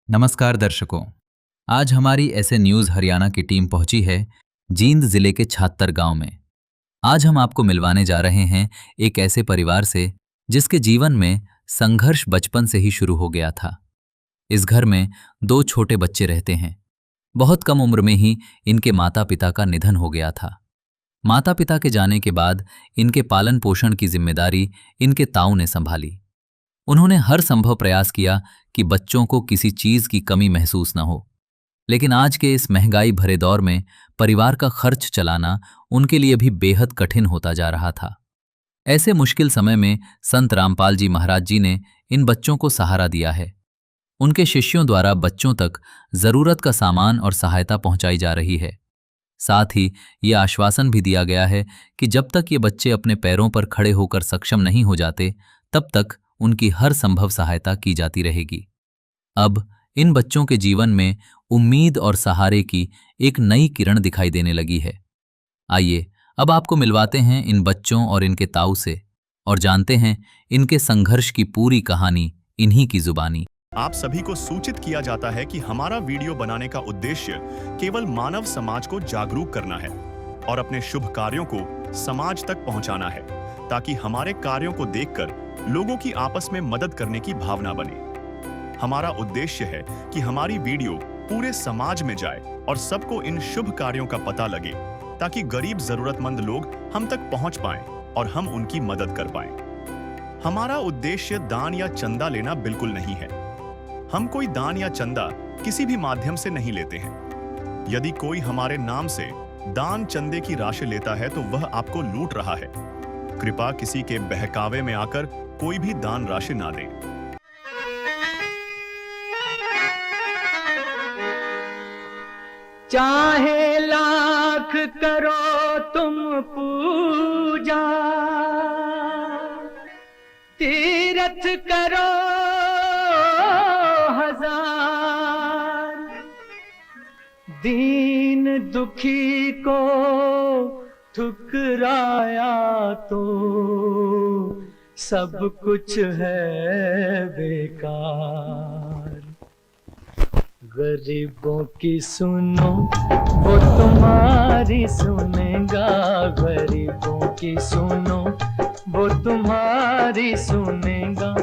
नमस्कार दर्शकों। आज हमारी ऐसे न्यूज़ हरियाणा की टीम पहुंची है जींद जिले के छात्तर गांव में। आज हम आपको मिलवाने जा रहे हैं एक ऐसे परिवार से जिसके जीवन में संघर्ष बचपन से ही शुरू हो गया था। इस घर में दो छोटे बच्चे रहते हैं। बहुत कम उम्र में ही इनके माता पिता का निधन हो गया था। माता पिता के जाने के बाद इनके पालन पोषण की जिम्मेदारी इनके ताऊ ने संभाली। उन्होंने हर संभव प्रयास किया कि बच्चों को किसी चीज की कमी महसूस न हो, लेकिन आज के इस महंगाई भरे दौर में परिवार का खर्च चलाना उनके लिए भी बेहद कठिन होता जा रहा था। ऐसे मुश्किल समय में संत रामपाल जी महाराज जी ने इन बच्चों को सहारा दिया है। उनके शिष्यों द्वारा बच्चों तक जरूरत का सामान और सहायता पहुंचाई जा रही है। साथ ही ये आश्वासन भी दिया गया है कि जब तक ये बच्चे अपने पैरों पर खड़े होकर सक्षम नहीं हो जाते, तब तक उनकी हर संभव सहायता की जाती रहेगी। अब इन बच्चों के जीवन में उम्मीद और सहारे की एक नई किरण दिखाई देने लगी है। आइए अब आपको मिलवाते हैं इन बच्चों और इनके ताऊ से और जानते हैं इनके संघर्ष की पूरी कहानी इन्हीं की जुबानी। आप सभी को सूचित किया जाता है कि हमारा वीडियो बनाने का उद्देश्य केवल मानव समाज को जागरूक करना है और अपने शुभ कार्यों को समाज तक पहुंचाना है, ताकि हमारे कार्यों को देखकर लोगों की आपस में मदद करने की भावना बने। हमारा उद्देश्य है कि हमारी वीडियो पूरे समाज में जाए और सबको इन शुभ कार्यों का पता लगे, ताकि गरीब जरूरतमंद लोग हम तक पहुंच पाएं और हम उनकी मदद कर पाएं। हमारा उद्देश्य दान या चंदा लेना बिल्कुल नहीं है। हम कोई दान या चंदा किसी भी माध्यम से नहीं लेते हैं। यदि कोई हमारे नाम से दान चंदे की राशि लेता है तो वह आपको लूट रहा है। कृपया किसी के बहकावे में आकर कोई भी दान राशि ना दें। चाहे लाख करो तुम पूजा, तीरथ करो हजार, दीन दुखी को ठुकराया तो सब कुछ है बेकार। गरीबों की सुनो वो तुम्हारी सुनेगा, गरीबों की सुनो वो तुम्हारी सुनेगा।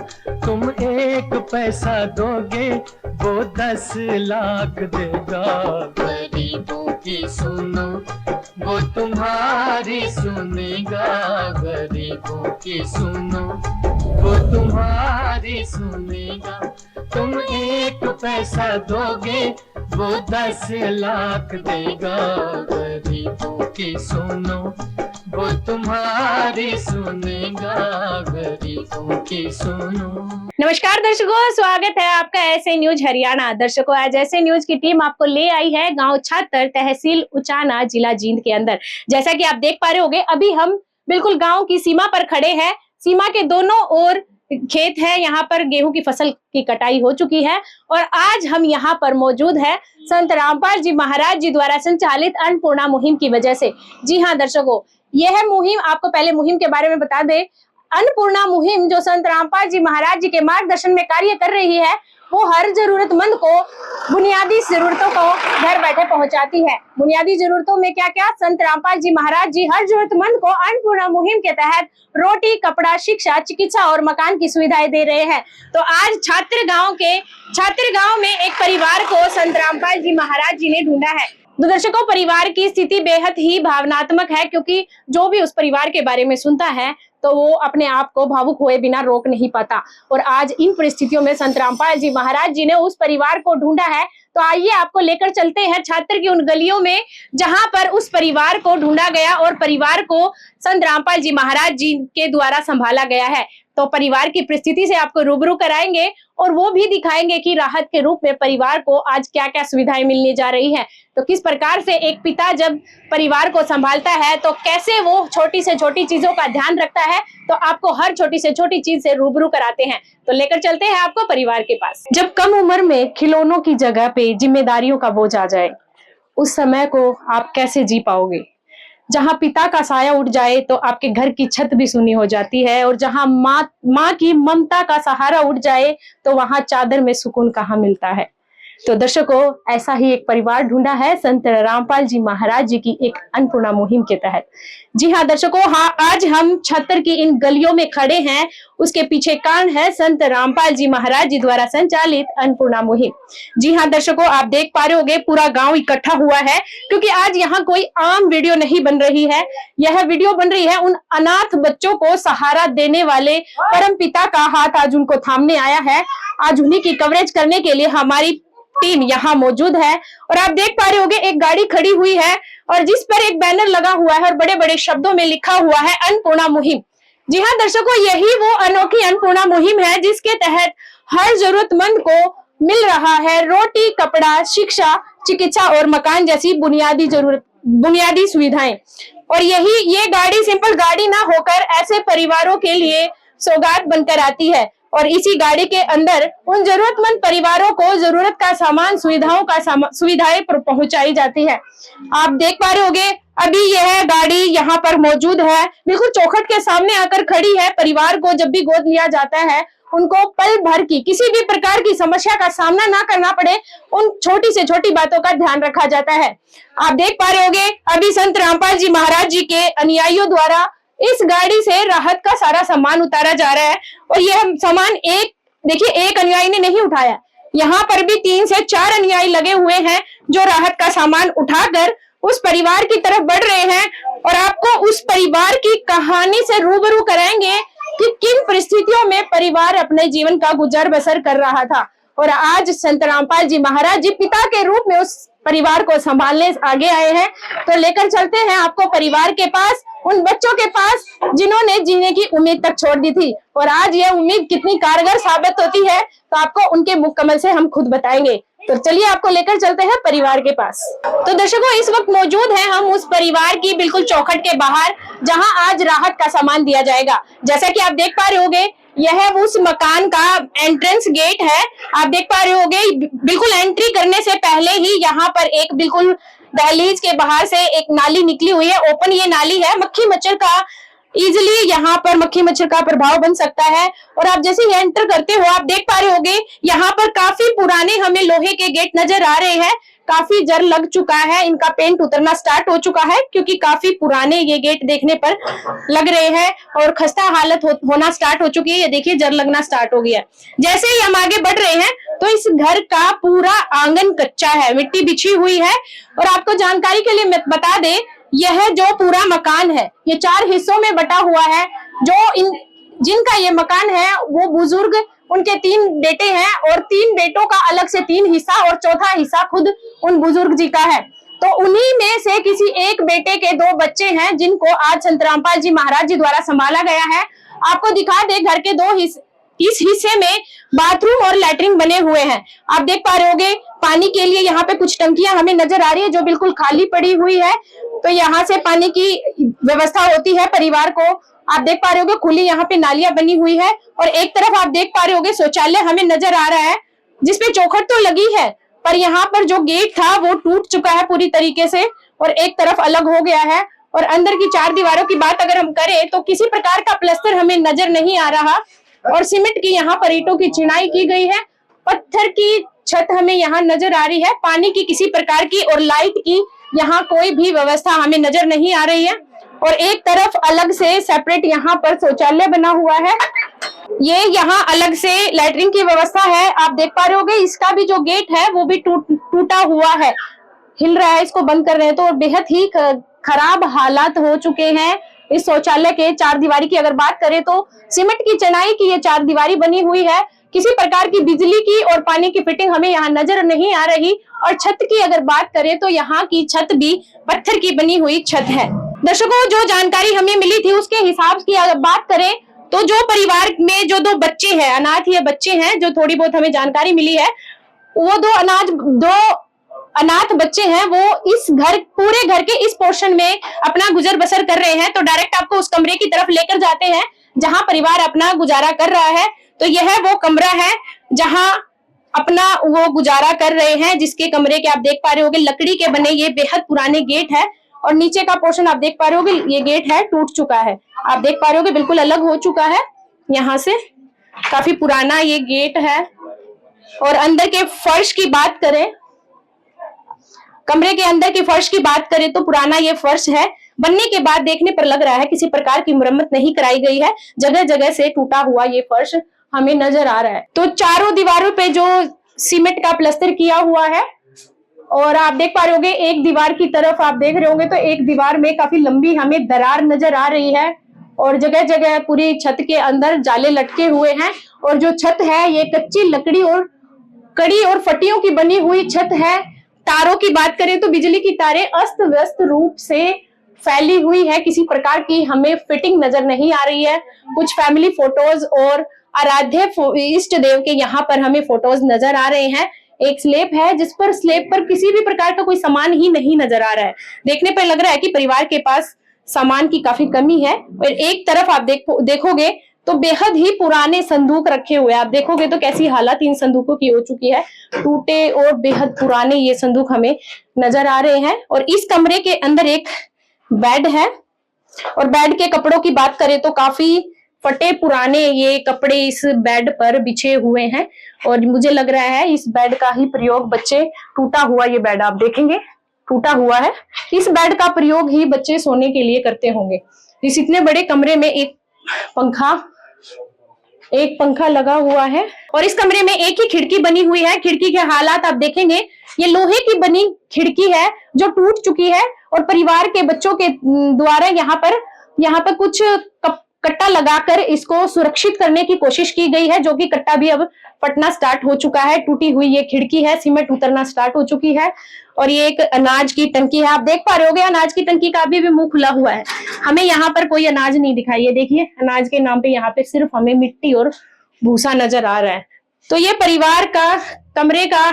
तुम 1 पैसा दोगे वो 10 लाख देगा। गरीबों की सुनो वो तुम्हारी सुनेगा, गरीबों की सुनो वो तुम्हारी सुनेगा। तुम 1 पैसा दोगे वो 10 लाख देगा। गरीबों की सुनो वो तुम्हारी सुनेगा, गरीबों की सुनो। नमस्कार दर्शकों, स्वागत है आपका ऐसे न्यूज हरियाणा। दर्शकों, आज ऐसे न्यूज की टीम आपको ले आई है गांव छात्तर, तहसील उचाना, जिला जींद के अंदर। जैसा कि आप देख पा रहे होंगे, अभी हम बिल्कुल गांव की सीमा पर खड़े हैं। सीमा के दोनों ओर खेत है। यहाँ पर गेहूं की फसल की कटाई हो चुकी है और आज हम यहाँ पर मौजूद है संत रामपाल जी महाराज जी द्वारा संचालित अन्नपूर्णा मुहिम की वजह से। जी हाँ दर्शकों, यह मुहिम, आपको पहले मुहिम के बारे में बता दें। अन्नपूर्णा मुहिम जो संत रामपाल जी महाराज जी के मार्गदर्शन में कार्य कर रही है, वो हर जरूरतमंद को बुनियादी जरूरतों को घर बैठे पहुंचाती है। बुनियादी जरूरतों में क्या क्या? संत रामपाल जी महाराज जी हर जरूरतमंद को अन्नपूर्णा मुहिम के तहत रोटी, कपड़ा, शिक्षा, चिकित्सा और मकान की सुविधाएं दे रहे हैं। तो आज छात्र गांव में एक परिवार को संत रामपाल जी महाराज जी ने ढूंढा है। तो दर्शकों, परिवार की स्थिति बेहद ही भावनात्मक है, क्योंकि जो भी उस परिवार के बारे में सुनता है तो वो अपने आप को भावुक हुए बिना रोक नहीं पाता। और आज इन परिस्थितियों में संत रामपाल जी महाराज जी ने उस परिवार को ढूंढा है। तो आइए आपको लेकर चलते हैं छात्र की उन गलियों में जहां पर उस परिवार को ढूंढा गया और परिवार को संत रामपाल जी महाराज जी के द्वारा संभाला गया है। तो परिवार की परिस्थिति से आपको रूबरू कराएंगे और वो भी दिखाएंगे कि राहत के रूप में परिवार को आज क्या क्या सुविधाएं मिलने जा रही हैं। तो किस प्रकार से एक पिता जब परिवार को संभालता है तो कैसे वो छोटी से छोटी चीजों का ध्यान रखता है। तो आपको हर छोटी से छोटी चीज से रूबरू कराते हैं। तो लेकर चलते हैं आपको परिवार के पास। जब कम उम्र में खिलौनों की जगह पे जिम्मेदारियों का बोझ आ जाए, उस समय को आप कैसे जी पाओगे? जहां पिता का साया उठ जाए तो आपके घर की छत भी सूनी हो जाती है, और जहां माँ की ममता का सहारा उठ जाए तो वहां चादर में सुकून कहाँ मिलता है। तो दर्शकों, ऐसा ही एक परिवार ढूंढा है संत रामपाल जी महाराज जी की एक अन्नपूर्णा मुहिम के तहत। जी हाँ दर्शकों, हाँ, आज हम छत्तर की इन गलियों में खड़े हैं। उसके पीछे कारण है संत रामपाल जी महाराज जी द्वारा संचालित अन्नपूर्णा मुहिम। जी हाँ दर्शकों, आप देख पा रहे होंगे पूरा गांव इकट्ठा हुआ है, क्योंकि आज यहाँ कोई आम वीडियो नहीं बन रही है। यह वीडियो बन रही है उन अनाथ बच्चों को सहारा देने वाले परम पिता का हाथ आज उनको थामने आया है। आज उन्हीं की कवरेज करने के लिए हमारी टीम यहाँ मौजूद है। और आप देख पा रहे होंगे एक गाड़ी खड़ी हुई है और जिस पर एक बैनर लगा हुआ है और बड़े बड़े शब्दों में लिखा हुआ है अन्नपूर्णा मुहिम। जी हाँ दर्शकों, यही वो अनोखी अन्नपूर्णा मुहिम है जिसके तहत हर जरूरतमंद को मिल रहा है रोटी, कपड़ा, शिक्षा, चिकित्सा और मकान जैसी बुनियादी सुविधाएं। और ये गाड़ी सिंपल गाड़ी ना होकर ऐसे परिवारों के लिए सौगात बनकर आती है और इसी गाड़ी के अंदर उन जरूरतमंद परिवारों को जरूरत का सामान, सुविधाएं पहुंचाई जाती है। आप देख पा रहे होंगे अभी यह गाड़ी यहाँ पर मौजूद है, बिल्कुल चौखट के सामने आकर खड़ी है। परिवार को जब भी गोद लिया जाता है उनको पल भर की किसी भी प्रकार की समस्या का सामना ना करना पड़े, उन छोटी से छोटी बातों का ध्यान रखा जाता है। आप देख पा रहे होंगे अभी संत रामपाल जी महाराज जी के अनुयायियों द्वारा इस गाड़ी से राहत का सारा सामान उतारा जा रहा है। और यह सामान एक अनुयायी ने नहीं उठाया, यहाँ पर भी 3 से 4 अनुयायी लगे हुए हैं जो राहत का सामान उठाकर उस परिवार की तरफ बढ़ रहे हैं। और आपको उस परिवार की कहानी से रूबरू कराएंगे कि किन परिस्थितियों में परिवार अपने जीवन का गुजर बसर कर रहा था। और आज संत रामपाल जी महाराज जी पिता के रूप में उस परिवार को संभालने आगे आए हैं। तो लेकर चलते हैं आपको परिवार के पास, उन बच्चों के पास जिन्होंने जीने की उम्मीद तक छोड़ दी थी। और आज यह उम्मीद कितनी कारगर साबित होती है तो आपको उनके मुकम्मल से हम खुद बताएंगे। तो चलिए आपको लेकर चलते हैं परिवार के पास। तो दर्शकों, इस वक्त मौजूद हैं हम उस परिवार की बिल्कुल चौखट के बाहर, जहां आज राहत का सामान दिया जाएगा। जैसा कि आप देख पा रहे होंगे यह उस मकान का एंट्रेंस गेट है। आप देख पा रहे होंगे बिल्कुल एंट्री करने से पहले ही यहाँ पर एक बिल्कुल दहलीज के बाहर से एक नाली निकली हुई है। ओपन ये नाली है, मक्खी मच्छर का इजिली यहाँ पर मक्खी मच्छर का प्रभाव बन सकता है। और आप जैसे ही एंटर करते हो आप देख पा रहे होंगे यहाँ पर काफी पुराने हमें लोहे के गेट नजर आ रहे हैं। काफी जर लग चुका है, इनका पेंट उतरना स्टार्ट हो चुका है क्योंकि काफी पुराने ये गेट देखने पर लग रहे हैं और खस्ता हालत होना स्टार्ट हो चुकी है। ये देखिए जर लगना स्टार्ट हो गया। जैसे ही हम आगे बढ़ रहे हैं तो इस घर का पूरा आंगन कच्चा है, मिट्टी बिछी हुई है। और आपको जानकारी के लिए बता दे, यह जो पूरा मकान है ये 4 हिस्सों में बटा हुआ है। जिनका ये मकान है वो बुजुर्ग, उनके 3 बेटे हैं और 3 बेटों का अलग से 3 हिस्सा और चौथा हिस्सा खुद उन बुजुर्ग जी का है। तो उन्हीं में से किसी एक बेटे के 2 बच्चे हैं जिनको आज संत रामपाल जी महाराज जी द्वारा संभाला गया है। आपको दिखा दे घर के 2 हिस्से, इस हिस्से में बाथरूम और लैट्रिन बने हुए हैं। आप देख पा रहे होंगे पानी के लिए यहाँ पे कुछ टंकियां हमें नजर आ रही है जो बिल्कुल खाली पड़ी हुई है। तो यहाँ से पानी की व्यवस्था होती है परिवार को। आप देख पा रहे होगे खुली यहाँ पे नालियां बनी हुई है। और एक तरफ आप देख पा रहे होगे शौचालय हमें नजर आ रहा है जिसपे चौखट तो लगी है पर यहाँ पर जो गेट था वो टूट चुका है पूरी तरीके से और एक तरफ अलग हो गया है। और अंदर की 4 दीवारों की बात अगर हम करें तो किसी प्रकार का प्लास्टर हमें नजर नहीं आ रहा और सीमेंट की यहाँ पर ईंटों की चिनाई की गई है। पत्थर की छत हमें यहाँ नजर आ रही है। पानी की किसी प्रकार की और लाइट की यहाँ कोई भी व्यवस्था हमें नजर नहीं आ रही है। और एक तरफ अलग से सेपरेट यहाँ पर शौचालय बना हुआ है। ये यहाँ अलग से लैट्रिन की व्यवस्था है। आप देख पा रहे होगे इसका भी जो गेट है वो भी टूटा हुआ है, हिल रहा है। इसको बंद कर रहे हैं तो बेहद ही खराब हालात हो चुके हैं इस शौचालय के। 4 दीवारी की अगर बात करें तो सीमेंट की चिनाई की ये 4 दीवारी बनी हुई है। किसी प्रकार की बिजली की और पानी की फिटिंग हमें यहाँ नजर नहीं आ रही। और छत की अगर बात करें तो यहाँ की छत भी पत्थर की बनी हुई छत है। दर्शकों, जो जानकारी हमें मिली थी उसके हिसाब की अगर बात करें तो जो परिवार में जो 2 बच्चे हैं, अनाथ ये बच्चे हैं, जो थोड़ी बहुत हमें जानकारी मिली है, वो 2 अनाथ बच्चे हैं वो इस पूरे घर के इस पोर्शन में अपना गुजर बसर कर रहे हैं। तो डायरेक्ट आपको उस कमरे की तरफ लेकर जाते हैं जहां परिवार अपना गुजारा कर रहा है। तो यह वो कमरा है जहां अपना वो गुजारा कर रहे हैं, जिसके कमरे के आप देख पा रहे होगे लकड़ी के बने ये बेहद पुराने गेट है। और नीचे का पोर्शन आप देख पा रहे होगे ये गेट है टूट चुका है। आप देख पा रहे होगे बिल्कुल अलग हो चुका है, यहाँ से काफी पुराना ये गेट है। और अंदर के फर्श की बात करें, कमरे के अंदर के फर्श की बात करें तो पुराना ये फर्श है। बनने के बाद देखने पर लग रहा है किसी प्रकार की मरम्मत नहीं कराई गई है। जगह जगह से टूटा हुआ ये फर्श हमें नजर आ रहा है। तो चारों दीवारों पे जो सीमेंट का प्लास्टर किया हुआ है, और आप देख पा रहे होंगे एक दीवार की तरफ आप देख रहे होंगे तो एक दीवार में काफी लंबी हमें दरार नजर आ रही है, और जगह जगह पूरी छत के अंदर जाले लटके हुए हैं। और जो छत है ये कच्ची लकड़ी और कड़ी और फटियों की बनी हुई छत है। तारों की बात करें तो बिजली की तारें अस्त व्यस्त रूप से फैली हुई है, किसी प्रकार की हमें फिटिंग नजर नहीं आ रही है। कुछ फैमिली फोटोज और आराध्य इष्ट देव के यहाँ पर हमें फोटोज नजर आ रहे हैं। एक स्लेब है जिस पर स्लेब पर किसी भी प्रकार का कोई सामान ही नहीं नजर आ रहा है। देखने पर लग रहा है कि परिवार के पास सामान की काफी कमी है। और एक तरफ आप देखोगे तो बेहद ही पुराने संदूक रखे हुए हैं। आप देखोगे तो कैसी हालत इन संदूकों की हो चुकी है, टूटे और बेहद पुराने ये संदूक हमें नजर आ रहे हैं। और इस कमरे के अंदर एक बेड है, और बेड के कपड़ों की बात करें तो काफी फटे पुराने ये कपड़े इस बेड पर बिछे हुए हैं। और मुझे लग रहा है इस बेड का ही प्रयोग बच्चे, टूटा हुआ ये बेड आप देखेंगे टूटा हुआ है, इस बेड का प्रयोग ही बच्चे सोने के लिए करते होंगे। इस इतने बड़े कमरे में एक पंखा लगा हुआ है, और इस कमरे में एक ही खिड़की बनी हुई है। खिड़की के हालात आप देखेंगे, ये लोहे की बनी खिड़की है जो टूट चुकी है, और परिवार के बच्चों के द्वारा यहाँ पर कुछ कट्टा लगाकर इसको सुरक्षित करने की कोशिश की गई है, जो कि कट्टा भी अब फटना स्टार्ट हो चुका है। टूटी हुई ये खिड़की है, सीमेंट उतरना स्टार्ट हो चुकी है। और ये एक अनाज की टंकी है, आप देख पा रहे होगे अनाज की टंकी का अभी भी मुंह खुला हुआ है। हमें यहाँ पर कोई अनाज नहीं दिखाई है, देखिए अनाज के नाम पे यहाँ पे सिर्फ हमें मिट्टी और भूसा नजर आ रहा है। तो ये परिवार का कमरे का,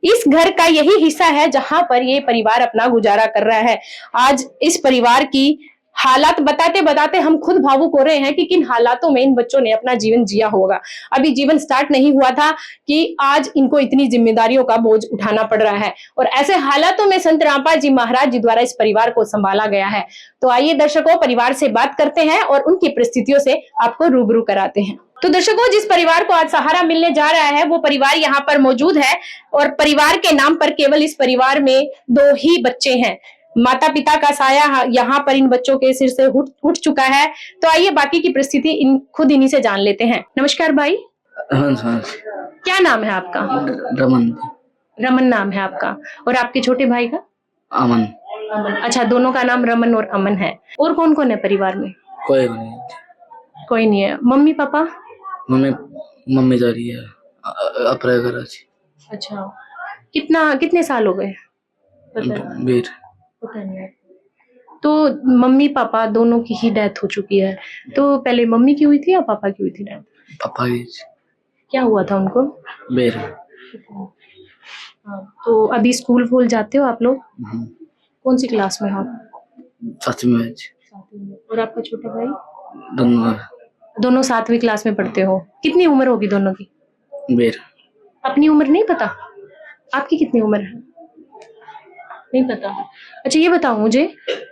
इस घर का यही हिस्सा है जहां पर ये परिवार अपना गुजारा कर रहा है। आज इस परिवार की हालात बताते बताते हम खुद भावुक हो रहे हैं कि किन हालातों में इन बच्चों ने अपना जीवन जिया होगा। अभी जीवन स्टार्ट नहीं हुआ था कि आज इनको इतनी जिम्मेदारियों का बोझ उठाना पड़ रहा है, और ऐसे हालातों में संत रामपाल जी महाराज जी द्वारा इस परिवार को संभाला गया है। तो आइए दर्शकों, परिवार से बात करते हैं और उनकी परिस्थितियों से आपको रूबरू कराते हैं। तो दर्शकों, जिस परिवार को आज सहारा मिलने जा रहा है वो परिवार यहाँ पर मौजूद है, और परिवार के नाम पर केवल इस परिवार में 2 ही बच्चे हैं। माता पिता का साया यहाँ पर इन बच्चों के सिर से उठ चुका है। तो आइए बाकी की परिस्थिति खुद इन्हीं से जान लेते हैं। नमस्कार भाई। हाँ। क्या नाम है आपका? रमन। रमन नाम है आपका, और आपके छोटे भाई का? अमन। अच्छा, दोनों का नाम रमन और अमन है। और कौन कौन है परिवार में? कोई नहीं। कोई नहीं है। Mummy papa? मम्मी जा रही है अपने घर। अच्छा, कितने साल हो गए? पता नहीं। तो मम्मी पापा दोनों की ही डेथ हो चुकी है। तो पहले मम्मी की हुई थी या पापा की हुई थी डेथ? पापा की। क्या हुआ था उनको? तो अभी स्कूल फूल जाते हो आप लोग? कौन सी क्लास में हो? 7वीं में। और आपका छोटा भाई? दोनों 7वीं क्लास में पढ़ते हो। कितनी उम्र होगी दोनों की? अपनी उम्र नहीं पता? आपकी कितनी उम्र है? नहीं पता। अच्छा, ये बताओ मुझे,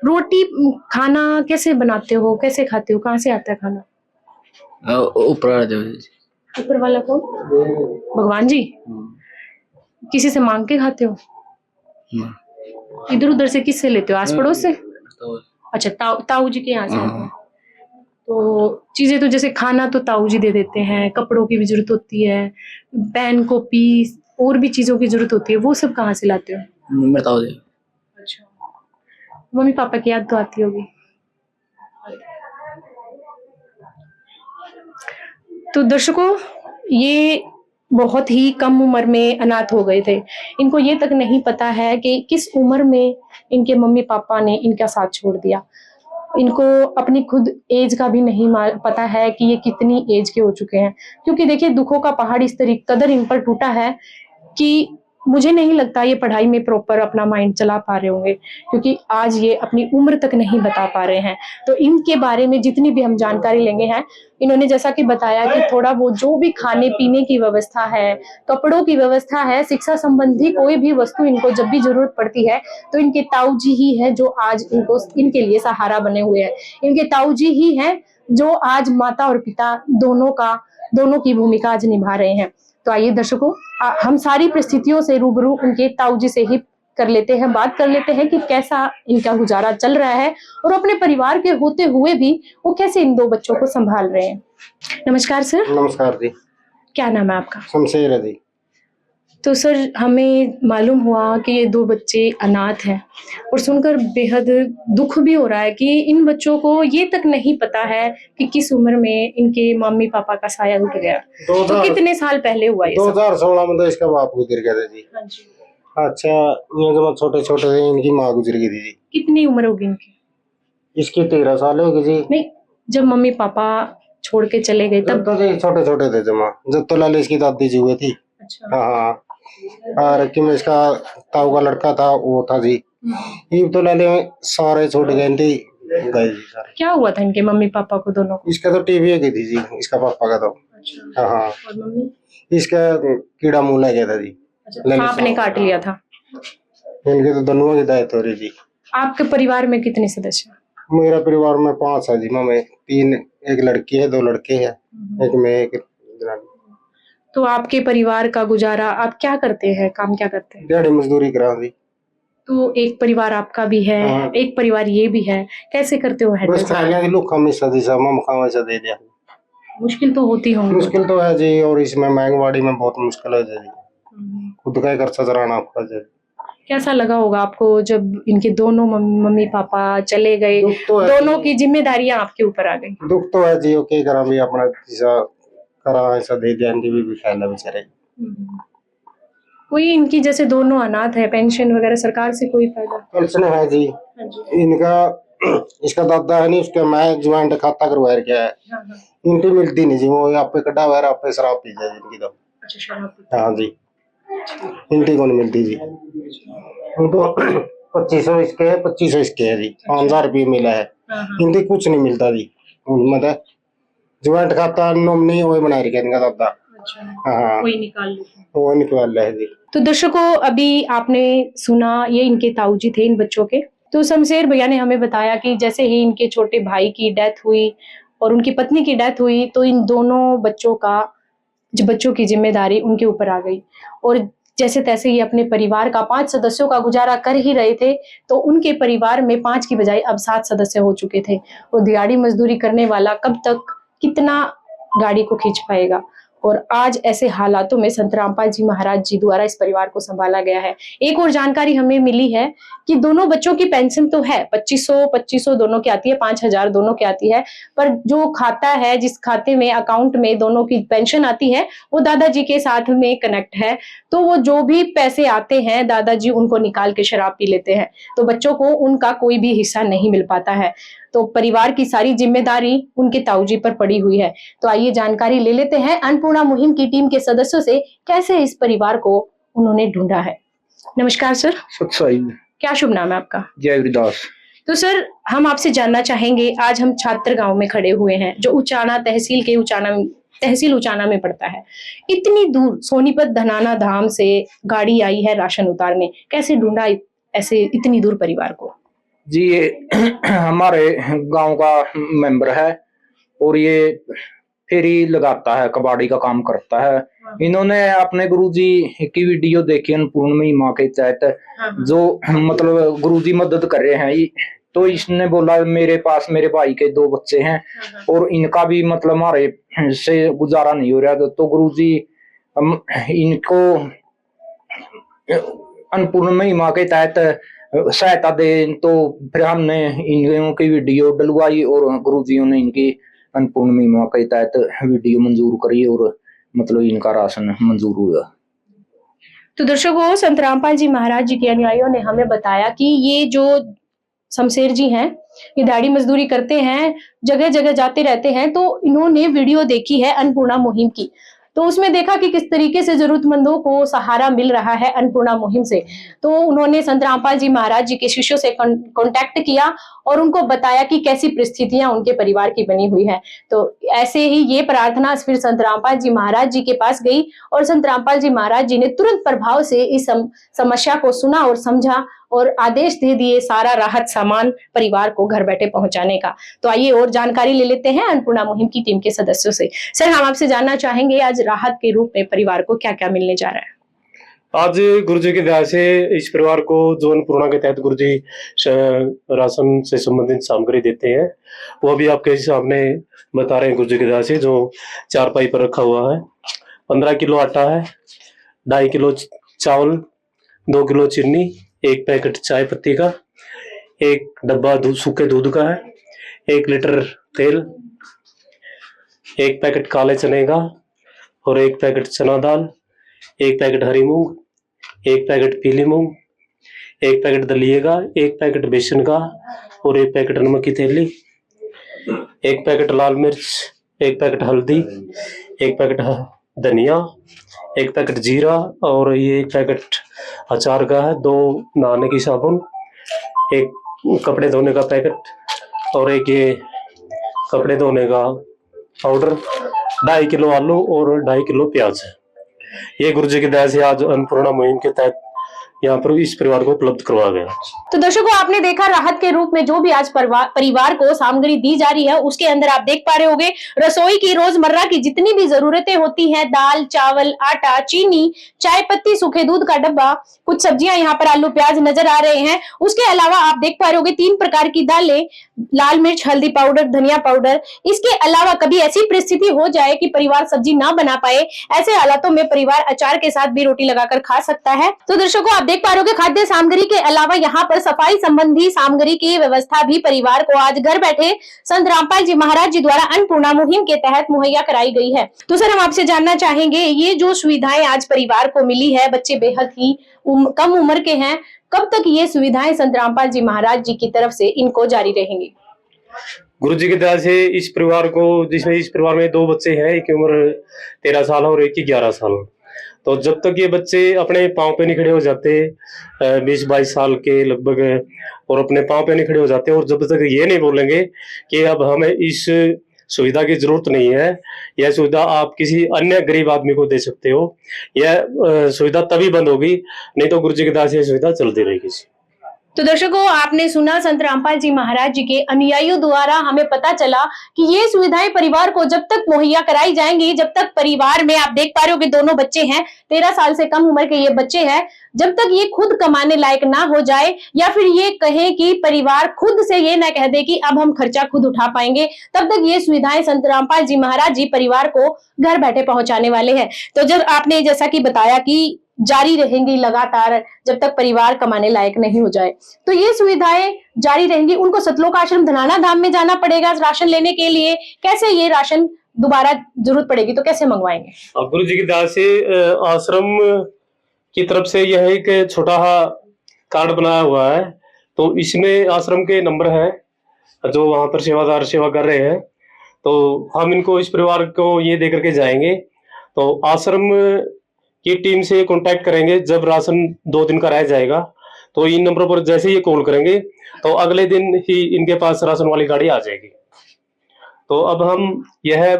रोटी खाना कैसे बनाते हो, कैसे खाते हो, कहाँ से आता है खाना? ऊपर वाला कौन? भगवान जी। किसी से मांग के खाते हो? इधर उधर से किससे लेते हो? आस पड़ोस से? अच्छा, ताऊ जी के यहाँ से आते हैं। तो चीजें तो जैसे खाना तो ताऊ जी दे देते हैं, कपड़ों की भी जरूरत होती है, पेन कॉपी और भी चीजों की जरूरत होती है, वो सब कहाँ से लाते हो? अच्छा, मम्मी पापा की याद तो आती होगी। तो दर्शकों, ये बहुत ही कम उम्र में अनाथ हो गए थे। इनको ये तक नहीं पता है कि किस उम्र में इनके मम्मी पापा ने इनका साथ छोड़ दिया। इनको अपनी खुद एज का भी नहीं पता है कि ये कितनी एज के हो चुके हैं, क्योंकि देखिए दुखों का पहाड़ इस तरीके कदर इन पर टूटा है कि मुझे नहीं लगता ये पढ़ाई में प्रॉपर अपना माइंड चला पा रहे होंगे, क्योंकि आज ये अपनी उम्र तक नहीं बता पा रहे हैं। तो इनके बारे में जितनी भी हम जानकारी लेंगे हैं, इन्होंने जैसा कि बताया कि थोड़ा वो जो भी खाने पीने की व्यवस्था है, कपड़ों की व्यवस्था है, शिक्षा संबंधी कोई भी वस्तु इनको जब भी जरूरत पड़ती है तो इनके ताऊ जी ही है जो आज इनके लिए सहारा बने हुए हैं। इनके ताऊ जी ही हैं जो आज माता और पिता दोनों की भूमिका आज निभा रहे हैं। तो आइए दर्शकों, हम सारी परिस्थितियों से रूबरू उनके ताऊ जी से ही कर लेते हैं, बात कर लेते हैं कि कैसा इनका गुजारा चल रहा है और अपने परिवार के होते हुए भी वो कैसे इन दो बच्चों को संभाल रहे हैं। नमस्कार सर। नमस्कार जी। क्या नाम है आपका? शमशेर है जी। तो सर, हमें मालूम हुआ कि ये दो बच्चे अनाथ हैं और सुनकर बेहद दुख भी हो रहा है कि इन बच्चों को ये तक नहीं पता है कि किस उम्र में इनके मम्मी पापा का साया उठ गया। तो कितने साल पहले हुआ ये सब? 2016 में तो इसका बाप गुजर गया था जी। हाँ जी। अच्छा, ये जब छोटे छोटे थे इनकी माँ गुजर गई थी जी। कितनी उम्र होगी इनकी? इसकी 13 साल होगी जी। नहीं, जब मम्मी पापा छोड़ के चले गए तब? तो जी छोटे छोटे थे जब तो लाले इसकी दादी जी हुई थी। अच्छा। हाँ, और कि मैं इसका ताऊ का लड़का था वो था जी। ये तो लाले सारे छोड़ गए थे गए जी सारे। क्या हुआ था इनके मम्मी पापा को दोनों को? इसका तो टीवी हो गई थी जी, इसका पापा का तो। अच्छा। हाँ, और मम्मी? इसका कीड़ा मुंह लग गया था जी। अच्छा, सांप ने काट लिया था। इनके तो दोनों की दायित्व हो रही जी। आपके परिवार में कितने सदस्य हैं? मेरा परिवार में 5 है जी। मैं 3, एक लड़की है 2 लड़के हैं, एक मैं एक जनानी। तो आपके परिवार का गुजारा आप क्या करते हैं, काम क्या करते हैं? दिहाड़ी मजदूरी करा दी। तो एक परिवार आपका भी है, हाँ। एक परिवार ये भी है, कैसे करते हो हैंडल? बस खाने की लोग हमें सदी सा मम खावा सा दे दिया। मुश्किल तो होती होंगी। मुश्किल तो है जी, और इसमें महंगवाड़ी में बहुत मुश्किल है जी। खुद का ही खर्चा चलाना आपका जी। कैसा लगा होगा आपको जब इनके दोनों मम्मी पापा चले गए, दुख तो है दोनों जी। की जिम्मेदारियां आपके ऊपर आ गई? दुख तो है जी, ओके करा भी अपना जैसा करा ऐसा दे दिया, इनकी भी ख्याल है बेचारे। कोई इनकी जैसे दोनों अनाथ है, पेंशन वगैरह सरकार से कोई फायदा? पेंशन है जी। हाँ जी। इनका इसका दादा है नहीं, उसका मैं ज्वाइंट खाता करवा रखा है। हाँ हाँ। इनकी मिलती नहीं जी, वो आप पे कटा हुआ है, आप पे शराब पी जाए इनकी तो। अच्छा, शराब पीते हाँ जी, इनकी को नहीं मिलती जी। उनको 2500 इसके है, 2500 इसके है जी। 5000 रुपये मिला है। हाँ हाँ। इनकी कुछ नहीं मिलता जी। मतलब ज्वाइंट खाता नॉमिनी वही बना रखा है इनका दादा। अच्छा, हाँ, कोई निकाल लेते हैं। वो निकाल रहा है जी। तो दर्शकों, अभी आपने सुना, ये इनके ताऊ जी थे इन बच्चों के। तो शमशेर भैया ने हमें बताया कि जैसे ही इनके छोटे भाई की डेथ हुई और उनकी पत्नी की डेथ हुई तो इन दोनों बच्चों की जिम्मेदारी उनके ऊपर आ गई और जैसे तैसे ही अपने परिवार का 5 सदस्यों का गुजारा कर ही रहे थे। तो उनके परिवार में 5 की बजाय अब 7 सदस्य हो चुके थे और दिहाड़ी मजदूरी करने वाला कब तक कितना गाड़ी को खींच पाएगा। और आज ऐसे हालातों में संत रामपाल जी महाराज जी द्वारा इस परिवार को संभाला गया है। एक और जानकारी हमें मिली है कि दोनों बच्चों की पेंशन तो है, 2500 दोनों की आती है, 5000 दोनों की आती है, पर जो खाता है, जिस खाते में अकाउंट में दोनों की पेंशन आती है वो दादाजी के साथ में कनेक्ट है। तो वो जो भी पैसे आते हैं दादाजी उनको निकाल के शराब पी लेते हैं, तो बच्चों को उनका कोई भी हिस्सा नहीं मिल पाता है। तो परिवार की सारी जिम्मेदारी उनके ताऊजी पर पड़ी हुई है। तो आइए जानकारी ले लेते हैं अन्नपूर्णा मुहिम की टीम के सदस्यों से, कैसे इस परिवार को उन्होंने ढूंढा है। नमस्कार सर। सत्साई। क्या शुभ नाम है आपका? जय हरिदास। तो सर, हम आपसे जानना चाहेंगे, आज हम छात्र गांव में खड़े हुए हैं जो उचाना तहसील उचाना में पड़ता है। इतनी दूर सोनीपत धनाना धाम से गाड़ी आई है राशन उतारने, कैसे ढूंढा ऐसे इतनी दूर परिवार को? जी, ये हमारे गांव का मेंबर है और ये फेरी लगाता है, कबाड़ी का काम करता है। इन्होंने अपने गुरुजी की वीडियो देखी अन्नपूर्णा महिमा के तहत, जो मतलब गुरुजी मदद कर रहे हैं। तो इसने बोला मेरे पास मेरे भाई के 2 बच्चे हैं और इनका भी मतलब हमारे से गुजारा नहीं हो रहा, तो गुरुजी इनको अन्नपूर्णा महिमा के तहत सहायता दे। तो फिर हमने इन की वीडियो डलवाई और गुरुजियों ने इनकी अन्नपूर्णा महिमा के तहत वीडियो मंजूर करी और मतलब इनका राशन मंजूर हुआ। तो दर्शकों, संत रामपाल जी महाराज जी के अनुयायियों ने हमें बताया कि ये जो शमशेर जी हैं, ये दिहाड़ी मजदूरी करते हैं, जगह जगह जाते रहते हैं। तो इन्होंने वीडियो देखी है अन्नपूर्णा मुहिम की, तो उसमें देखा कि किस तरीके से जरूरतमंदों को सहारा मिल रहा है अन्नपूर्णा मुहिम से। तो उन्होंने संत रामपाल जी महाराज जी के शिष्यों से कांटेक्ट किया और उनको बताया कि कैसी परिस्थितियां उनके परिवार की बनी हुई है। तो ऐसे ही ये प्रार्थना फिर संत रामपाल जी महाराज जी के पास गई और संत रामपाल जी महाराज जी ने तुरंत प्रभाव से इस समस्या को सुना और समझा और आदेश दे दिए सारा राहत सामान परिवार को घर बैठे पहुंचाने का। तो आइए और जानकारी ले लेते हैं अन्नपूर्णा मुहिम की टीम के सदस्यों से। सर, हम आपसे जानना चाहेंगे आज राहत के रूप में परिवार को क्या क्या मिलने जा रहा है? आज गुरुजी की दया से इस परिवार को जो अन्नपूर्णा के तहत गुरुजी राशन से संबंधित सामग्री देते हैं वो अभी आपके सामने बता रहे हैं। गुरुजी की दया से जो चारपाई पर रखा हुआ है, 15 किलो आटा है, 2.5 किलो चावल, 2 किलो चीनी, 1 पैकेट चाय पत्ती का, 1 डब्बा सूखे दूध का है, 1 लीटर तेल, 1 पैकेट काले चने का और 1 पैकेट चना दाल, 1 पैकेट हरी मूंग, 1 पैकेट पीली मूंग, 1 पैकेट दलिए का, 1 पैकेट बेसन का और 1 पैकेट नमक की थैली, 1 पैकेट लाल मिर्च, 1 पैकेट हल्दी, 1 पैकेट धनिया, 1 पैकेट जीरा और ये 1 पैकेट अचार का है, 2 नहाने की साबुन, 1 कपड़े धोने का पैकेट और 1 ये कपड़े धोने का पाउडर, 2.5 किलो आलू और 2.5 किलो प्याज है। ये गुरुजी की दया से आज अन्नपूर्णा मुहिम के तहत यहाँ पर इस परिवार को उपलब्ध करवाया गया। तो दर्शकों, आपने देखा राहत के रूप में जो भी आज परिवार को सामग्री दी जा रही है, उसके अंदर आप देख पा रहे होंगे रसोई की रोजमर्रा की जितनी भी जरूरतें होती हैं, दाल, चावल, आटा, चीनी, चाय पत्ती, सूखे दूध का डब्बा, कुछ सब्जियां, यहाँ पर आलू प्याज नजर आ रहे हैं। उसके अलावा आप देख पा रहे होंगे 3 प्रकार की दालें, लाल मिर्च, हल्दी पाउडर, धनिया पाउडर। इसके अलावा कभी ऐसी परिस्थिति हो जाए कि परिवार सब्जी ना बना पाए, ऐसे हालातों में परिवार अचार के साथ भी रोटी लगाकर खा सकता है। तो दर्शकों, आप देख पा रहे हो खाद्य सामग्री के अलावा यहाँ पर सफाई संबंधी सामग्री की व्यवस्था भी परिवार को आज घर बैठे संत रामपाल जी महाराज जी द्वारा अन्नपूर्णा मुहिम के तहत मुहैया कराई गई है। तो सर, हम आपसे जानना चाहेंगे, ये जो सुविधाएं आज परिवार को मिली है, बच्चे बेहद ही कम उम्र के हैं, कब तक ये सुविधाएं संत रामपाल जी महाराज जी की तरफ से इनको जारी रहेंगी? गुरु जी की दया से इस परिवार को, जिसमें इस परिवार में 2 बच्चे हैं, एक की उम्र 13 साल और एक की 11 साल। तो जब तक ये बच्चे अपने पांव पे नहीं खड़े हो जाते, 20-22 साल के लगभग, और अपने पांव पे नहीं खड़े हो जाते, और जब तक ये नहीं बोलेंगे कि अब हमें इस सुविधा की जरूरत नहीं है, यह सुविधा आप किसी अन्य गरीब आदमी को दे सकते हो, यह सुविधा तभी बंद होगी, नहीं तो गुरु जी की दया से यह सुविधा चलती रहेगी। तो दर्शकों, आपने सुना संत रामपाल जी महाराज जी के अनुयायियों द्वारा हमें पता चला कि ये सुविधाएं परिवार को जब तक मुहैया कराई जाएंगी, जब तक परिवार में, आप देख पा रहे हो कि दोनों बच्चे हैं, 13 साल से कम उम्र के ये बच्चे हैं, जब तक ये खुद कमाने लायक ना हो जाए, या फिर ये कहे कि परिवार खुद से ये ना कह दे कि अब हम खर्चा खुद उठा पाएंगे, तब तक ये सुविधाएं संत रामपाल जी महाराज जी परिवार को घर बैठे पहुंचाने वाले हैं। तो जब आपने जैसा कि बताया कि जारी रहेंगी लगातार जब तक परिवार कमाने लायक नहीं हो जाए, तो ये सुविधाएं जारी रहेंगी। उनको सतलोक आश्रम धनाना धाम में जाना पड़ेगा राशन लेने के लिए, कैसे ये राशन दोबारा जरूरत पड़ेगी तो कैसे मंगवाएंगे? गुरु जी की दया से आश्रम की तरफ से यह एक छोटा कार्ड बनाया हुआ है, तो इसमें आश्रम के नंबर है जो वहां पर सेवादार सेवा कर रहे हैं, तो हम इनको, इस परिवार को ये दे करके जाएंगे। तो आश्रम की टीम से कांटेक्ट करेंगे, जब राशन 2 दिन का रह जाएगा तो इन नंबरों पर जैसे ही कॉल करेंगे तो अगले दिन ही इनके पास राशन वाली गाड़ी आ जाएगी। तो अब हम यह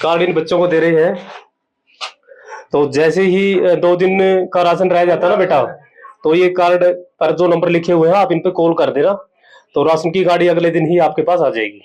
कार्ड इन बच्चों को दे रहे हैं, तो जैसे ही 2 दिन का राशन रह जाता है ना बेटा, तो ये कार्ड पर जो नंबर लिखे हुए हैं आप इन पे कॉल कर देना, तो राशन की गाड़ी अगले दिन ही आपके पास आ जाएगी।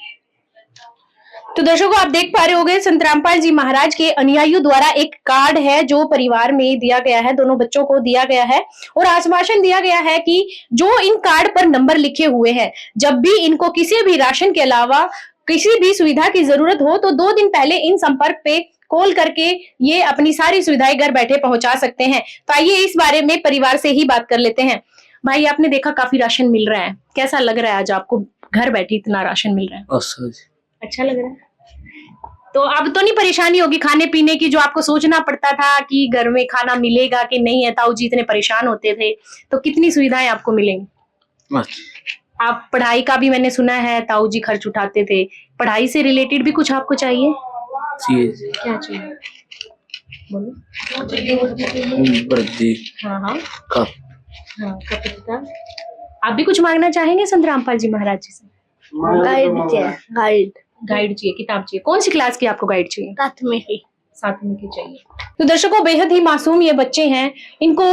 तो दर्शकों, आप देख पा रहे होंगे संत रामपाल जी महाराज के अनुयायियों द्वारा एक कार्ड है जो परिवार में दिया गया है, दोनों बच्चों को दिया गया है, और आश्वासन दिया गया है कि जो इन कार्ड पर नंबर लिखे हुए हैं, जब भी इनको किसी भी राशन के अलावा किसी भी सुविधा की जरूरत हो तो 2 दिन पहले इन संपर्क पे कॉल करके ये अपनी सारी सुविधाएं घर बैठे पहुंचा सकते हैं। तो आइए इस बारे में परिवार से ही बात कर लेते हैं। भाई, आपने देखा काफी राशन मिल रहा है, कैसा लग रहा है आज आपको घर बैठे इतना राशन मिल रहा है? अच्छा लग रहा है। तो अब तो नहीं परेशानी होगी खाने पीने की, जो आपको सोचना पड़ता था कि घर में खाना मिलेगा कि नहीं है, ताऊ जी इतने परेशान होते थे, तो कितनी सुविधाएं आपको मिलेंगी? आप पढ़ाई का भी मैंने सुना है ताऊ जी खर्च उठाते थे, पढ़ाई से रिलेटेड भी कुछ आपको चाहिए? क्या चाहिए बोलो? हाँ, आप भी कुछ मांगना चाहेंगे संत रामपाल जी महाराज जी से? गाइड चाहिए, गाइड चाहिए, किताब चाहिए। कौन सी क्लास की आपको गाइड चाहिए? साथ में की चाहिए। तो दर्शकों, बेहद ही मासूम ये बच्चे हैं, इनको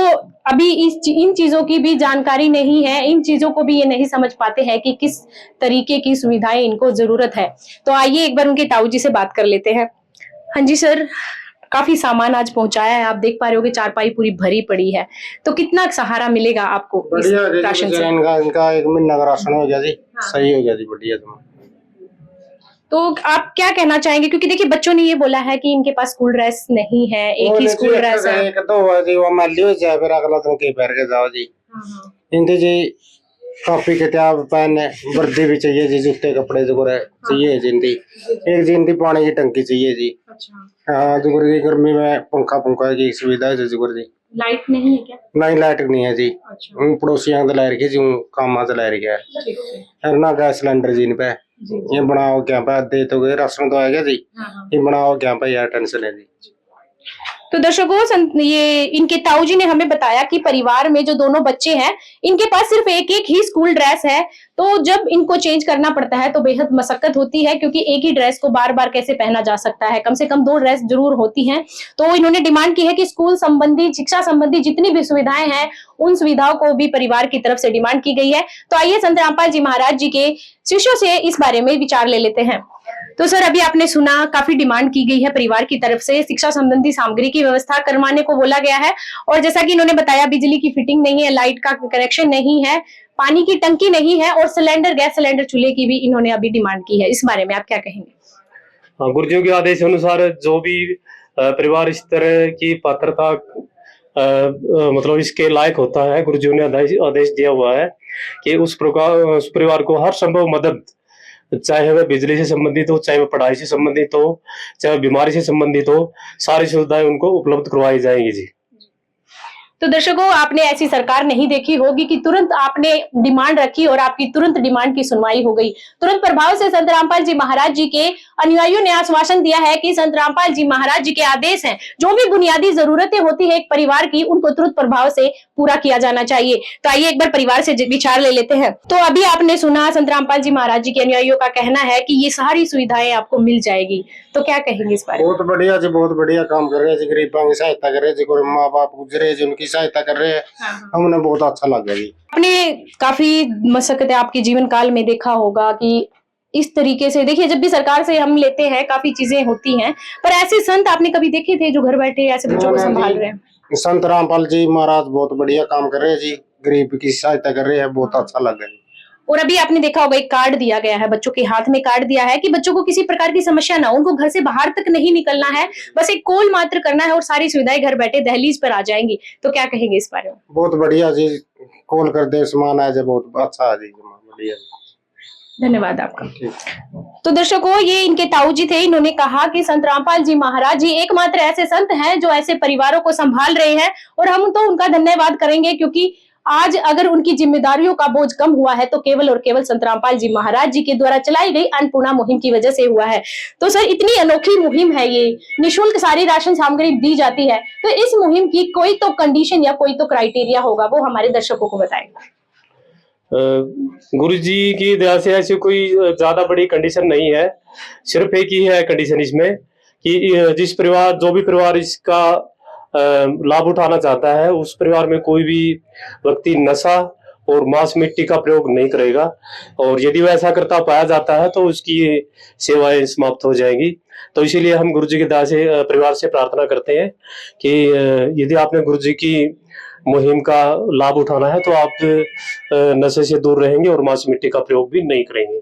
अभी इन चीजों की भी जानकारी नहीं है, इन चीजों को भी ये नहीं समझ पाते हैं कि किस तरीके की सुविधाएं इनको जरूरत है। तो आइए एक बार उनके ताऊ जी से बात कर लेते हैं। हाँ जी सर, काफी सामान आज पहुंचाया है, आप देख पा रहे हो कि चारपाई पूरी भरी पड़ी है, तो कितना सहारा मिलेगा आपको इस बढ़िया राशन से? इनका 1 महीना का राशन हो गया जी। सही हो गया जी, बढ़िया। तो आप क्या कहना चाहेंगे, क्योंकि देखिए बच्चों ने ये बोला है कि इनके पास स्कूल ड्रेस नहीं है, एक ही स्कूल ड्रेस है। एक तो हुआ जी वो मैली हो जाए, फिर अगला दिन के पैर के जाओ जी। इनके जी कॉपी किताब पेन वर्दी भी चाहिए जी, जूते कपड़े जो चाहिए जी। एक जी इनकी पानी की टंकी चाहिए जी। हाँ जो गर्मी में पंखा की सुविधा है जी। लाइट नहीं है क्या? नहीं लाइट नहीं है जी। पड़ोसियों ला रखी जी, काम ला रखा है ना। गैस सिलेंडर जी इन पे ये बनाओ क्या पे दे तो गए, राशन तो आएगा जी। ये बनाओ क्या पे यार, टेंशन है जी। तो दर्शकों, ये इनके ताऊ जी ने हमें बताया कि परिवार में जो दोनों बच्चे हैं, इनके पास सिर्फ एक ही स्कूल ड्रेस है। तो जब इनको चेंज करना पड़ता है तो बेहद मशक्कत होती है, क्योंकि एक ही ड्रेस को बार बार कैसे पहना जा सकता है, कम से कम 2 ड्रेस जरूर होती हैं। तो इन्होंने डिमांड की है कि स्कूल संबंधी, शिक्षा संबंधी जितनी भी सुविधाएं हैं, उन सुविधाओं को भी परिवार की तरफ से डिमांड की गई है। तो आइए संत रामपाल जी महाराज जी के शिष्यों से इस बारे में विचार ले लेते हैं। तो सर, अभी आपने सुना, काफी डिमांड की गई है परिवार की तरफ से, शिक्षा संबंधी सामग्री की व्यवस्था करवाने को बोला गया है। और जैसा कि इन्होंने बताया, बिजली की फिटिंग नहीं है, लाइट का कनेक्शन नहीं है, पानी की टंकी नहीं है, और गैस सिलेंडर चूल्हे की भी इन्होंने अभी डिमांड की है। इस बारे में आप क्या कहेंगे? हाँ, गुरुजियों के आदेश अनुसार जो भी परिवार इस तरह की पात्रता मतलब इसके लायक होता है, गुरुजियों ने आदेश दिया हुआ है कि उस परिवार को हर संभव मदद, चाहे वह बिजली से संबंधित हो, चाहे वह पढ़ाई से संबंधित हो, चाहे वह बीमारी से संबंधित हो, सारी सुविधाएं उनको उपलब्ध करवाई जाएंगी जी। तो दर्शकों, आपने ऐसी सरकार नहीं देखी होगी कि तुरंत आपने डिमांड रखी और आपकी तुरंत डिमांड की सुनवाई हो गई। तुरंत प्रभाव से संत रामपाल जी महाराज जी के अनुयायियों ने आश्वासन दिया है कि संत रामपाल जी महाराज जी के आदेश हैं, जो भी बुनियादी जरूरतें होती है एक परिवार की, उनको तुरंत प्रभाव से पूरा किया जाना चाहिए। तो आइए एक बार परिवार से विचार ले लेते हैं। तो अभी आपने सुना, संत रामपाल जी महाराज जी के अनुयायियों का कहना है कि ये सारी सुविधाएं आपको मिल जाएगी। तो क्या कहेंगे इस बारे में? बहुत बढ़िया जी, बहुत बढ़िया काम कर रहे हैं जी। गरीबों की सहायता कर रहे हैं जी, कोई माँ बाप गुजरे जी, उनकी सहायता कर रहे हैं। हमने बहुत अच्छा लगा जी। आपने काफी मशक्कत आपके जीवन काल में देखा होगा कि इस तरीके से, देखिए जब भी सरकार से हम लेते हैं काफी चीजें होती हैं, पर ऐसे संत आपने कभी देखे थे जो घर बैठे ऐसे बच्चों को संभाल रहे हैं? संत रामपाल जी महाराज बहुत बढ़िया काम कर रहे हैं जी, गरीब की सहायता कर रहे हैं, बहुत अच्छा लगा जी। और अभी आपने देखा होगा एक कार्ड दिया गया है, बच्चों के हाथ में कार्ड दिया है कि बच्चों को किसी प्रकार की समस्या ना हो, उनको घर से बाहर तक नहीं निकलना है, बस एक कॉल मात्र करना है और सारी सुविधाएं घर बैठे दहलीज पर आ जाएंगी। तो क्या कहेंगे इस बारे में? बहुत बढ़िया जी, कॉल कर दे, सामान आ जाए, बहुत अच्छा है जी, बढ़िया। धन्यवाद आपका। तो दर्शकों, ये इनके ताऊ जी थे, इन्होंने कहा कि संत रामपाल जी महाराज जी एकमात्र ऐसे संत हैं जो ऐसे परिवारों को संभाल रहे हैं, और हम तो उनका धन्यवाद करेंगे, क्योंकि आज अगर उनकी जिम्मेदारियों का बोझ कम हुआ है तो केवल और केवल संत रामपाल जी महाराज जी के द्वारा चलाई गई अन्नपूर्णा मुहिम की वजह से हुआ है। तो सर, इतनी अनोखी मुहिम है ये, निःशुल्क सारी राशन सामग्री दी जाती है, तो इस मुहिम की कोई तो कंडीशन या कोई तो क्राइटेरिया होगा, वो हमारे दर्शकों को बताएगा। गुरु जी की दया से ऐसी कोई ज्यादा बड़ी कंडीशन नहीं है, सिर्फ एक ही है कंडीशन इसमें कि जो भी परिवार इसका लाभ उठाना चाहता है, उस परिवार में कोई भी व्यक्ति नशा और मांस मिट्टी का प्रयोग नहीं करेगा, और यदि वह ऐसा करता पाया जाता है तो उसकी सेवाएं समाप्त हो जाएंगी। तो इसीलिए हम गुरु जी की दया से परिवार से प्रार्थना करते हैं कि यदि आपने गुरु जी की मुहिम का लाभ उठाना है तो आप नशे से दूर रहेंगे और मांस मिट्टी का प्रयोग भी नहीं करेंगे।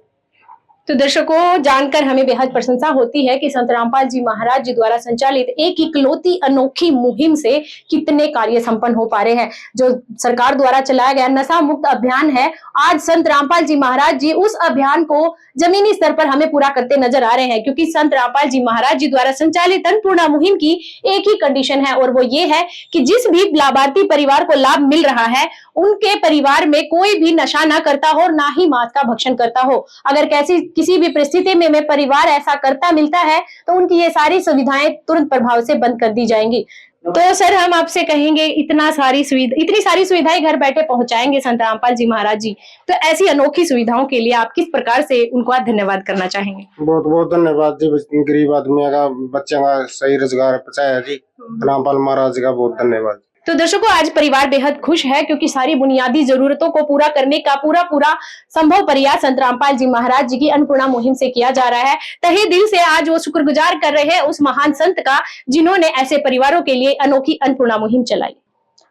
तो दर्शकों, जानकर हमें बेहद प्रशंसा होती है कि संत रामपाल जी महाराज जी द्वारा संचालित एक इकलौती अनोखी मुहिम से कितने कार्य संपन्न हो पा रहे हैं। जो सरकार द्वारा चलाया गया नशा मुक्त अभियान है, आज संत रामपाल जी महाराज जी उस अभियान को जमीनी स्तर पर हमें पूरा करते नजर आ रहे हैं, क्योंकि संत रामपाल जी महाराज जी द्वारा संचालित अन्नपूर्णा मुहिम की एक ही कंडीशन है, और वो ये है कि जिस भी लाभार्थी परिवार को लाभ मिल रहा है, उनके परिवार में कोई भी नशा ना करता हो, ना ही मांस का भक्षण करता हो। अगर किसी भी परिस्थिति में परिवार ऐसा करता मिलता है तो उनकी ये सारी सुविधाएं तुरंत प्रभाव से बंद कर दी जाएंगी। तो सर हम आपसे कहेंगे इतनी सारी सुविधाएं घर बैठे पहुंचाएंगे संत रामपाल जी महाराज जी, तो ऐसी अनोखी सुविधाओं के लिए आप किस प्रकार से उनको आज धन्यवाद करना चाहेंगे? बहुत बहुत धन्यवाद जी, गरीब आदमी का बच्चों का सही रोजगार पहुंचाया जी, रामपाल महाराज जी का बहुत धन्यवाद। तो दर्शकों आज परिवार बेहद खुश है क्योंकि सारी बुनियादी जरूरतों को पूरा करने का पूरा संभव प्रयास संत रामपाल जी महाराज जी की अन्नपूर्णा मुहिम से किया जा रहा है। तहे दिल से आज वो शुक्रगुजार कर रहे हैं उस महान संत का जिन्होंने ऐसे परिवारों के लिए अनोखी अन्नपूर्णा मुहिम चलाई।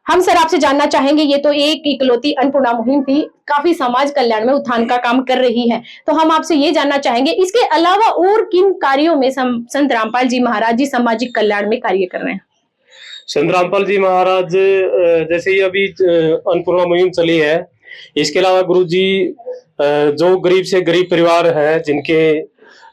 हम सर आपसे जानना चाहेंगे, ये तो एक इकलौती अन्नपूर्णा मुहिम थी, काफी समाज कल्याण में उत्थान का काम कर रही है, तो हम आपसे ये जानना चाहेंगे इसके अलावा और किन कार्यों में संत रामपाल जी महाराज जी सामाजिक कल्याण में कार्य कर रहे हैं? संत रामपाल जी महाराज जैसे ही अभी अन्नपूर्णा मुहिम चली है, इसके अलावा गुरु जी जो गरीब से गरीब परिवार है जिनके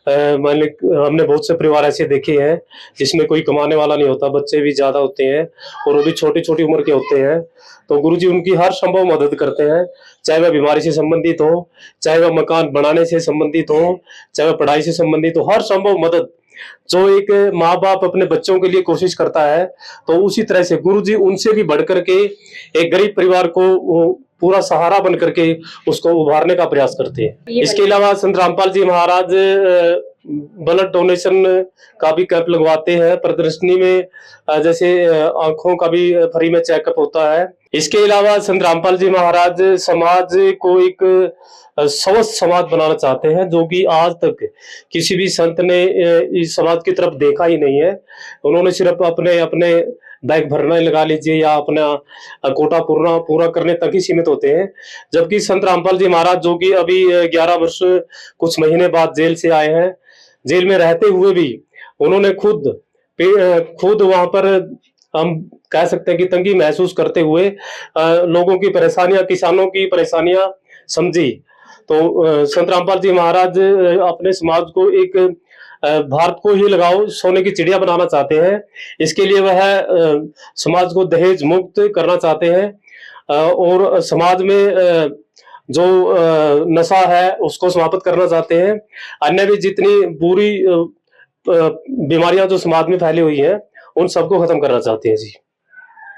हमने बहुत से परिवार ऐसे देखे हैं जिसमें कोई कमाने वाला नहीं होता, बच्चे भी ज्यादा होते हैं और वो भी छोटी छोटी उम्र के होते हैं, तो गुरु जी उनकी हर संभव मदद करते हैं, चाहे वह बीमारी से संबंधित हो, चाहे वह मकान बनाने से संबंधित हो, चाहे वह पढ़ाई से संबंधित हो, हर संभव मदद जो एक माँ बाप अपने बच्चों के लिए कोशिश करता है, तो उसी तरह से गुरु जी उनसे भी बढ़कर के एक गरीब परिवार को पूरा सहारा बन करके उसको उभारने का प्रयास करते हैं। इसके अलावा संत रामपाल जी महाराज ब्लड डोनेशन का भी कैंप लगवाते हैं, प्रदर्शनी में जैसे आंखों का भी फ्री में चेकअप होता है। इसके अलावा संत रामपाल जी महाराज समाज को एक स्वस्थ समाज बनाना चाहते हैं, जो कि आज तक किसी भी संत ने इस समाज की तरफ देखा ही नहीं है। उन्होंने सिर्फ अपने बैग भरना लगा लीजिए या अपना कोटा पूरा करने तक ही सीमित होते हैं, जबकि संत रामपाल जी महाराज जो कि अभी 11 वर्ष कुछ महीने बाद जेल से आए हैं, जेल में रहते हुए भी उन्होंने खुद वहां पर हम कह सकते हैं कि तंगी महसूस करते हुए लोगों की परेशानियां, किसानों की परेशानियां समझी। तो संत रामपाल जी महाराज अपने समाज को एक भारत को ही लगाओ सोने की चिड़िया बनाना चाहते हैं। इसके लिए वह समाज को दहेज मुक्त करना चाहते हैं और समाज में जो नशा है उसको समाप्त करना चाहते हैं। अन्य भी जितनी बुरी बीमारियां जो समाज में फैली हुई हैं उन सबको खत्म करना चाहते हैं जी।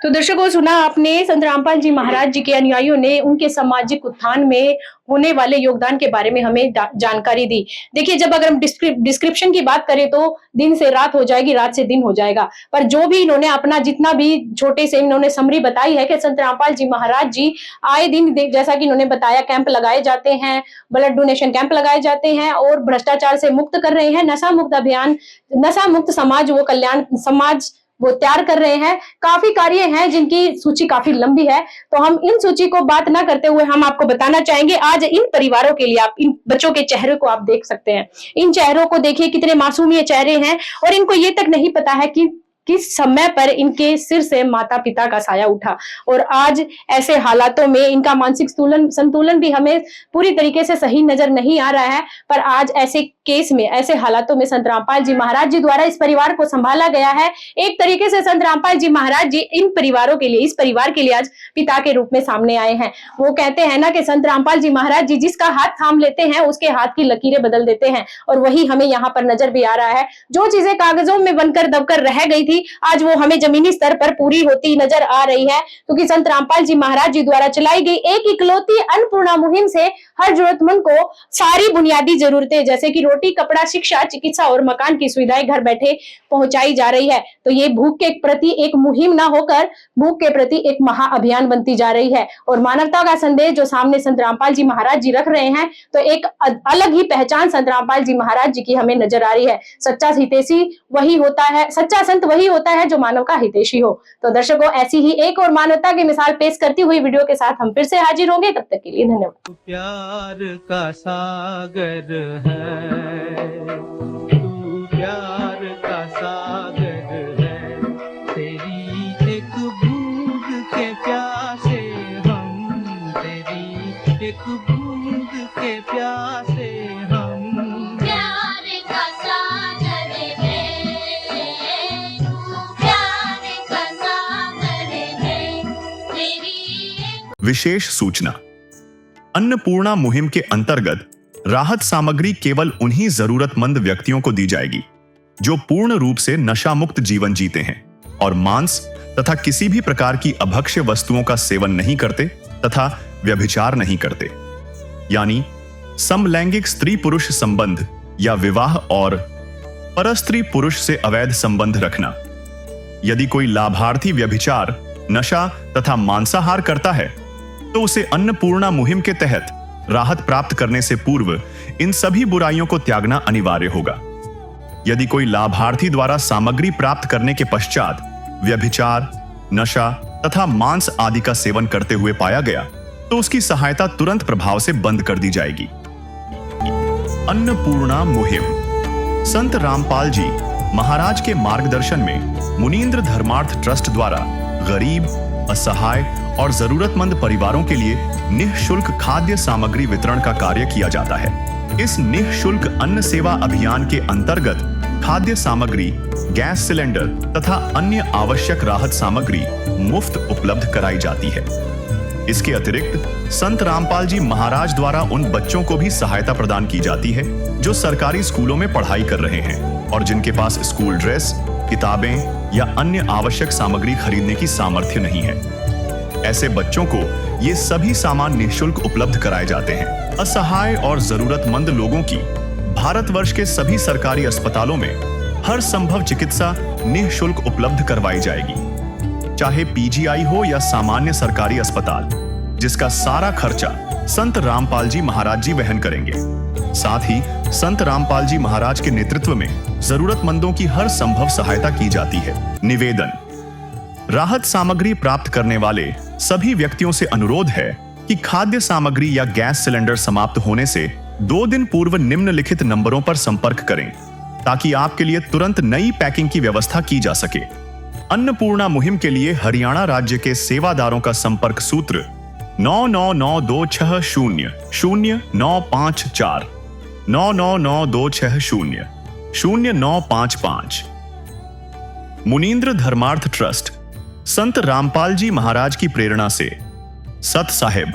तो दर्शकों सुना आपने संत रामपाल जी महाराज जी के अनुयायियों ने उनके सामाजिक उत्थान में होने वाले योगदान के बारे में हमें जानकारी दी। देखिए जब अगर हम डिस्क्रिप्शन की बात करें तो दिन से रात हो जाएगी, रात से दिन हो जाएगा, पर जो भी इन्होंने अपना जितना भी छोटे से इन्होंने समरी बताई है कि संत रामपाल जी महाराज जी आए दिन जैसा कि इन्होंने बताया कैंप लगाए जाते हैं, ब्लड डोनेशन कैंप लगाए जाते हैं और भ्रष्टाचार से मुक्त कर रहे हैं, नशा मुक्त अभियान, नशा मुक्त समाज वो कल्याण समाज वो तैयार कर रहे हैं। काफी कार्य हैं जिनकी सूची काफी लंबी है, तो हम इन सूची को बात ना करते हुए हम आपको बताना चाहेंगे आज इन परिवारों के लिए आप इन बच्चों के चेहरे को आप देख सकते हैं। इन चेहरों को देखिए कितने मासूम ये चेहरे हैं और इनको ये तक नहीं पता है कि किस समय पर इनके सिर से माता पिता का साया उठा और आज ऐसे हालातों में इनका मानसिक संतुलन भी हमें पूरी तरीके से सही नजर नहीं आ रहा है, पर आज ऐसे केस में, ऐसे हालातों में संत रामपाल जी महाराज जी द्वारा इस परिवार को संभाला गया है। एक तरीके से संत रामपाल जी महाराज जी इन परिवारों के लिए, इस परिवार के लिए आज पिता के रूप में सामने आए हैं। वो कहते हैं ना कि संत रामपाल जी महाराज जी जिसका हाथ थाम लेते हैं उसके हाथ की लकीरें बदल देते हैं और वही हमें यहाँ पर नजर भी आ रहा है। जो चीजें कागजों में बनकर दबकर रह गई थी आज वो हमें जमीनी स्तर पर पूरी होती नजर आ रही है, क्योंकि संत रामपाल जी महाराज जी द्वारा चलाई गई एक इकलौती अन्नपूर्णा मुहिम से हर जरूरतमंद को सारी बुनियादी जरूरतें जैसे कि रोटी, कपड़ा, शिक्षा, चिकित्सा और मकान की सुविधाएं घर बैठे पहुंचाई जा रही है। तो ये भूख के प्रति एक मुहिम ना होकर भूख के प्रति एक महाअभियान बनती जा रही है और मानवता का संदेश जो सामने संत रामपाल जी महाराज जी रख रहे हैं, तो एक अलग ही पहचान संत रामपाल जी महाराज जी की हमें नजर आ रही है। सच्चा हितैषी वही होता है, सच्चा संत वही होता है जो मानव का हितैषी हो। तो दर्शकों ऐसी ही एक और मानवता की मिसाल पेश करती हुई वीडियो के साथ हम फिर से हाजिर होंगे, तब तक के लिए धन्यवाद। प्यार का सागर है, तू प्यार का सागर है, तेरी एक बूंद के प्यासे हम, तेरी एक बूंद के प्यासे हम। प्यार का सागर है, तू प्यार का सागर है, तेरी। विशेष सूचना, अन्नपूर्णा मुहिम के अंतर्गत राहत सामग्री केवल उन्हीं जरूरतमंद व्यक्तियों को दी जाएगी जो पूर्ण रूप से नशा मुक्त जीवन जीते हैं और मांस, तथा किसी भी प्रकार की अभक्ष्य वस्तुओं का सेवन नहीं करते तथा व्यभिचार नहीं करते, यानी समलैंगिक स्त्री पुरुष संबंध या विवाह और परस्त्री पुरुष से अवैध संबंध रखना। यदि कोई लाभार्थी व्यभिचार, नशा तथा मांसाहार करता है तो उसे अन्नपूर्णा मुहिम के तहत राहत प्राप्त करने से पूर्व इन सभी बुराइयों को त्यागना अनिवार्य होगा। यदि कोई लाभार्थी द्वारा सामग्री प्राप्त करने के पश्चात व्यभिचार, नशा तथा मांस आदि का सेवन करते हुए पाया गया तो उसकी सहायता तुरंत प्रभाव से बंद कर दी जाएगी। अन्नपूर्णा मुहिम। संत रामपाल जी महाराज के मार्गदर्शन में मुनींद्र धर्मार्थ ट्रस्ट द्वारा गरीब, असहाय और जरूरतमंद परिवारों के लिए निःशुल्क खाद्य सामग्री वितरण का कार्य किया जाता है। इस निःशुल्क अन्न सेवा अभियान के अंतर्गत खाद्य सामग्री, गैस सिलेंडर तथा अन्य आवश्यक राहत सामग्री मुफ्त उपलब्ध कराई जाती है। इसके अतिरिक्त संत रामपाल जी महाराज द्वारा उन बच्चों को भी सहायता प्रदान की जाती है जो सरकारी स्कूलों में पढ़ाई कर रहे हैं और जिनके पास स्कूल ड्रेस, किताबें या अन्य आवश्यक सामग्री खरीदने की सामर्थ्य नहीं है। ऐसे बच्चों को ये सभी सामान निःशुल्क उपलब्ध कराए जाते हैं। असहाय और जरूरतमंद लोगों की भारतवर्ष के सभी सरकारी अस्पतालों में हर संभव चिकित्सा निःशुल्क उपलब्ध करवाई जाएगी, चाहे पीजीआई हो या सामान्य सरकारी अस्पताल, जिसका सारा खर्चा संत रामपाल जी महाराज जी वहन करेंगे। साथ ही संत रामपाल जी महाराज के नेतृत्व में जरूरतमंदों की हर संभव सहायता की जाती है। निवेदन। राहत सामग्री प्राप्त करने वाले सभी व्यक्तियों से अनुरोध है कि खाद्य सामग्री या गैस सिलेंडर समाप्त होने से 2 दिन पूर्व निम्नलिखित नंबरों पर संपर्क करें ताकि आपके लिए तुरंत नई पैकिंग की व्यवस्था की जा सके। अन्नपूर्णा मुहिम के लिए हरियाणा राज्य के सेवादारों का संपर्क सूत्र 9992600954 9992600955। मुनींद्र धर्मार्थ ट्रस्ट संत रामपाल जी महाराज की प्रेरणा से सत साहिब